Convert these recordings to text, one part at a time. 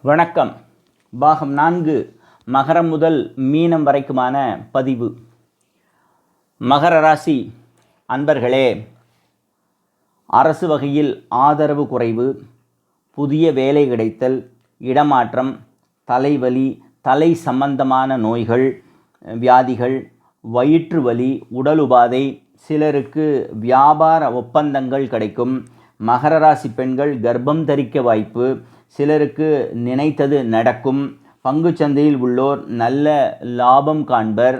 வணக்கம். பாகம் 4 மகரம் முதல் மீனம் வரைக்குமான பதிவு. மகர ராசி அன்பர்களே, அரசு வகையில் ஆதரவு குறைவு, புதிய வேலை கிடைத்தல், இடமாற்றம், தலைவலி, தலை சம்பந்தமான நோய்கள், வியாதிகள், வயிற்று வலி, உடல் உபாதை, சிலருக்கு வியாபார ஒப்பந்தங்கள் கிடைக்கும். மகர ராசி பெண்கள் கர்ப்பம் தரிக்க வாய்ப்பு, சிலருக்கு நினைத்தது நடக்கும். பங்குச்சந்தையில் உள்ளோர் நல்ல லாபம் காண்பர்.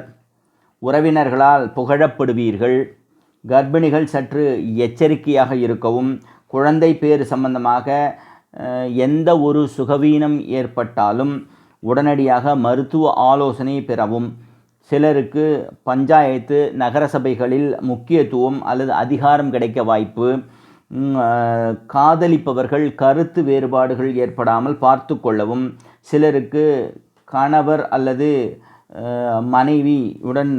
உறவினர்களால் புகழப்படுவீர்கள். கர்ப்பிணிகள் சற்று எச்சரிக்கையாக இருக்கவும். குழந்தை பேறு சம்பந்தமாக எந்த ஒரு சுகவீனம் ஏற்பட்டாலும் உடனடியாக மருத்துவ ஆலோசனை பெறவும். சிலருக்கு பஞ்சாயத்து நகரசபைகளில் முக்கியத்துவம் அல்லது அதிகாரம் கிடைக்க வாய்ப்பு. காதலிப்பவர்கள் கருத்து வேறுபாடுகள் ஏற்படாமல் பார்த்து கொள்ளவும். சிலருக்கு கணவர் அல்லது மனைவியுடன்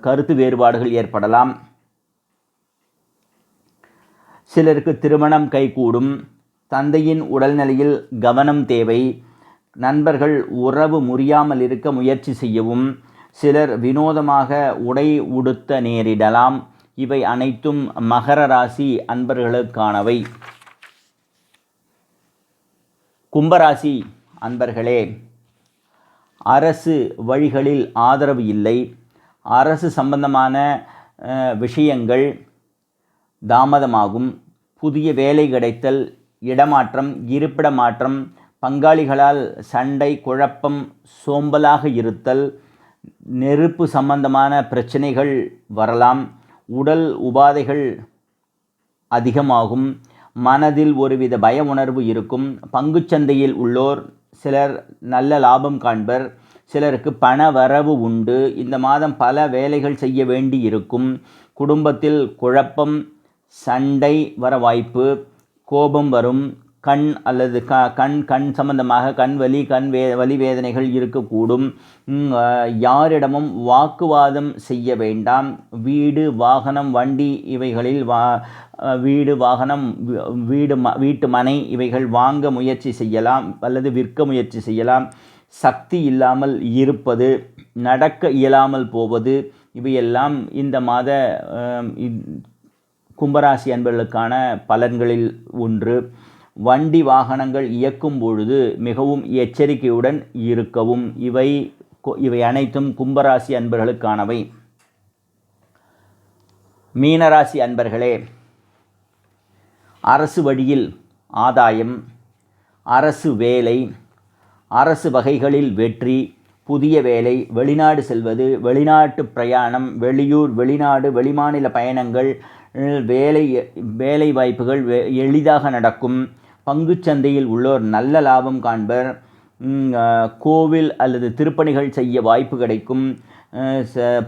கருத்து வேறுபாடுகள் ஏற்படலாம். சிலருக்கு திருமணம் கைகூடும். தந்தையின் உடல்நிலையில் கவனம் தேவை. நண்பர்கள் உறவு முறியாமல் இருக்க முயற்சி செய்யவும். சிலர் வினோதமாக உடை உடுத்த நேரிடலாம். இவை அனைத்தும் மகர ராசி அன்பர்களுக்கானவை. கும்பராசி அன்பர்களே, அரசு வழிகளில் ஆதரவு இல்லை. அரசு சம்பந்தமான விஷயங்கள் தாமதமாகும். புதிய வேலை கிடைத்தல், இடமாற்றம், இருப்பிட மாற்றம், பங்காளிகளால் சண்டை, குழப்பம், சோம்பலாக இருத்தல், நெருப்பு சம்பந்தமான பிரச்சனைகள் வரலாம். உடல் உபாதைகள் அதிகமாகும். மனதில் ஒருவித பய உணர்வு இருக்கும். பங்குச்சந்தையில் உள்ளோர் சிலர் நல்ல லாபம் காண்பர். சிலருக்கு பண வரவு உண்டு. இந்த மாதம் பல வேலைகள் செய்ய வேண்டி இருக்கும். குடும்பத்தில் குழப்பம், சண்டை வர வாய்ப்பு. கோபம் வரும். கண் அல்லது கண் சம்பந்தமாக கண் வலி வேதனைகள் இருக்கக்கூடும். யாரிடமும் வாக்குவாதம் செய்ய வேண்டாம். வீடு, வாகனம், வண்டி இவைகளில் வீட்டு மனை இவைகள் வாங்க முயற்சி செய்யலாம் அல்லது விற்க முயற்சி செய்யலாம். சக்தி இல்லாமல் இருப்பது, நடக்க இயலாமல் போவது, இவையெல்லாம் இந்த மாத கும்பராசி அன்பர்களுக்கான பலன்களில் ஒன்று. வண்டி வாகனங்கள் இயக்கும் பொழுது மிகவும் எச்சரிக்கையுடன் இருக்கவும். இவை அனைத்தும் கும்பராசி அன்பர்களுக்கானவை. மீனராசி அன்பர்களே, அரசு வழியில் ஆதாயம், அரசு வேலை, அரசு வகைகளில் வெற்றி, புதிய வேலை, வெளிநாடு செல்வது, வெளிநாட்டு பிரயாணம், வெளியூர், வெளிநாடு, வெளிமாநில பயணங்கள், வேலை வாய்ப்புகள் எளிதாக நடக்கும். பங்குச்சந்தையில் உள்ளோர் நல்ல லாபம் காண்பர். கோவில் அல்லது திருப்பணிகள் செய்ய வாய்ப்பு கிடைக்கும்.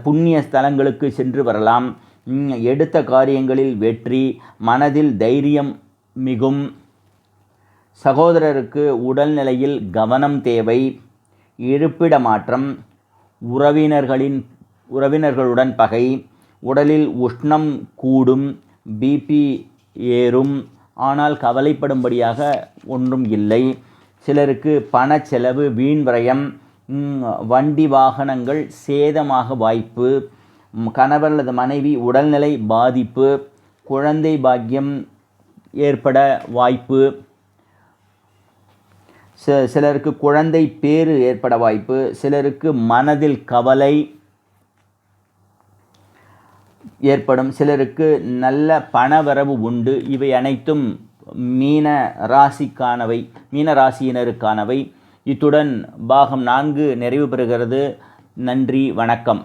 புண்ணிய ஸ்தலங்களுக்கு சென்று வரலாம். எடுத்த காரியங்களில் வெற்றி, மனதில் தைரியம் மிகும். சகோதரருக்கு உடல்நிலையில் கவனம் தேவை. இருப்பிட மாற்றம், உறவினர்களுடன் பகை, உடலில் உஷ்ணம் கூடும், பிபி ஏறும். ஆனால் கவலைப்படும்படியாக ஒன்றும் இல்லை. சிலருக்கு பணச்செலவு, வீண் விரயம், வண்டி வாகனங்கள் சேதமாக வாய்ப்பு. கணவர் அல்லது மனைவி உடல்நிலை பாதிப்பு, குழந்தை பாக்கியம் ஏற்பட வாய்ப்பு. சிலருக்கு குழந்தை பேறு ஏற்பட வாய்ப்பு. சிலருக்கு மனதில் கவலை ஏற்படும். சிலருக்கு நல்ல பணவரவு உண்டு. இவை அனைத்தும் மீன ராசியினருக்கானவை. இத்துடன் பாகம் 4 நிறைவு பெறுகிறது. நன்றி, வணக்கம்.